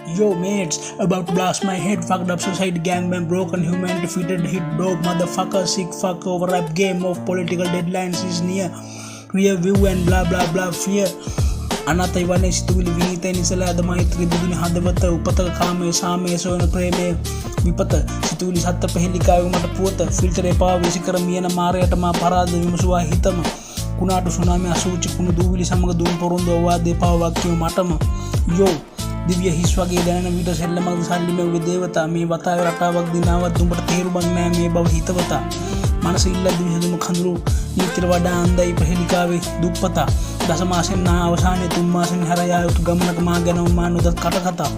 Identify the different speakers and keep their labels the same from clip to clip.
Speaker 1: Yo mates, about to blast my head, fucked up society, gangbang, broken human, defeated hit dog, motherfucker, sick fuck, overrap game of political deadlines is near, rear view and blah blah blah fear. අනත ඉවන්නේ සිතුවිලි විනීතයි නිසල අද මෛත්‍රී බුදුනි හදවත උපත කාමයේ සාමයේ සොයන ප්‍රේමයේ විපත සිතුවිලි සත්ත්ව පෙහෙලිකාවේ මට පුවත ෆිල්ටර් එපා විසිකර මියන මාරයට මා පරාද විමසුවා හිතම කුණාටු සුනාමි අසූචි කුණු දූවිලි සමග දුම් පොරොන්දු අවවාදේ පාව වාක්‍යව මටම යෝ දිව්‍ය හිස් වගේ දැනෙන විට සෙල්ලමක් සල්ලි මේ දේවතා මේ වතාවේ රටාවක් දිනාවත් දුඹට තේරුමක් නෑ මේ බව හිතවතා මනස ඉල්ල දිවිසුම කඳුරු නීතිර වඩා අන්දයි පෙහෙලිකාවේ දුප්පතා දසමාසෙන් නා අවසානයේ තුන් මාසෙන් හැර යා යුතු ගමනක මා ගැන මා නොදත් කටකතා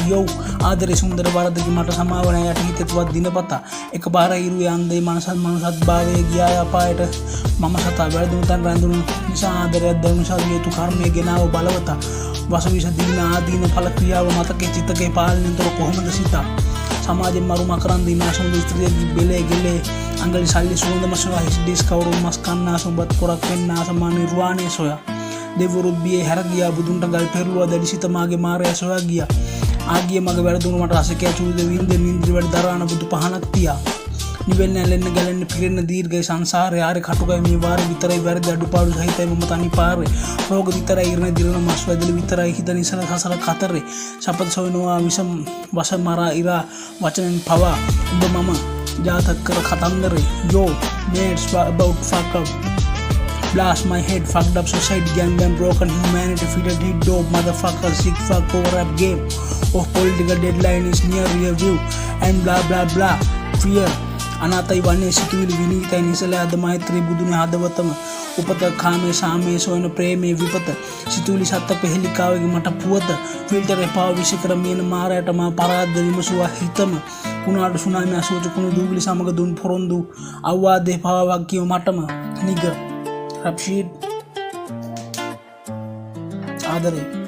Speaker 1: යෝ ආදරේ සුන්දර වරදකි මට සමාව නැහැ යට හිතෙත්වත් දිනපතා එකපාර ඉරුවේ අන්දේ මනසත් භාවයේ ගියා අපායට මම සතා වැරදුණු තන් රැඳුණු නිසා ආදරයක් දරුණු සාවියතු කර්මයේ ගෙනාව බලවතා වසවිස දීන ආදීන ඵල ක්‍රියාව මතකේ චිත්තකේ පාලනයතර කොහොමද සිතා සමාජයෙන් මරුම කරන් දිනා සුන්දර ස්ත්‍රියගේ බෙලේ ගෙලේ අංගලි සල්ලි සුවඳම සොයා හිස් ඩිස්කවරු මස් කන්නා සුඹත් කොරක් වෙන්නා සමා නිර්වාණය සොයා දෙවරුත් බියේ හැර ගියා බුදුන්ට ගල් පෙරළුවා දැඩිසිත මාගේ මාරය සොයා ගියා ආගිය මග වැරදුණු මට රසකෑ චූද වින්ද නින්ද්‍රි වැඩ දරාන බුදු පහනක් තියා නිවෙන්න ඇලෙන්න ගැලෙන්න පිරෙන්න දීර්ඝයි සංසාරේ ආරේ කටුකයි මේ වාරේ විතරයි වැරදි අඩුපාඩු සහිතයි මම තනි පාරේ රෝග විතරයි ඉරණ දිරන මස් වැදලි විතරයි හිත නිසල හසල කතරේ සපත සොයනවා විසම් වස මරා ඉරා වචනෙන් පවා ඔබ මම ජාතක කර කතන්දරේ yo mates about fuck up blast my head fucked up society gangbang broken humanity fitted hit dope motherfucker sick fuck overrap game of political deadline is near rear view and blah blah blah fear අනාතයි වන්නේ සිතුවිලි විනීතයි නිසල අද මෛත්‍රී බුදුනි හදවතම උපත කාමයේ සාමයේ සොයන ප්‍රේමයේ විපත සිතුවිලි සත්ත්ව පෙහෙලිකාවගේ මට පුවත ෆිල්ටර් එපා විසිකර මියන මාරයට මා පරාද විමසුවා හිතම කුණාටු සුනාමි අසෝච කුණු දූවිලි සමග දුන් පොරොන්දු අවවාදේ පාව වාක්‍යව මටම නිග රප්ෂීඩ් ආදරේ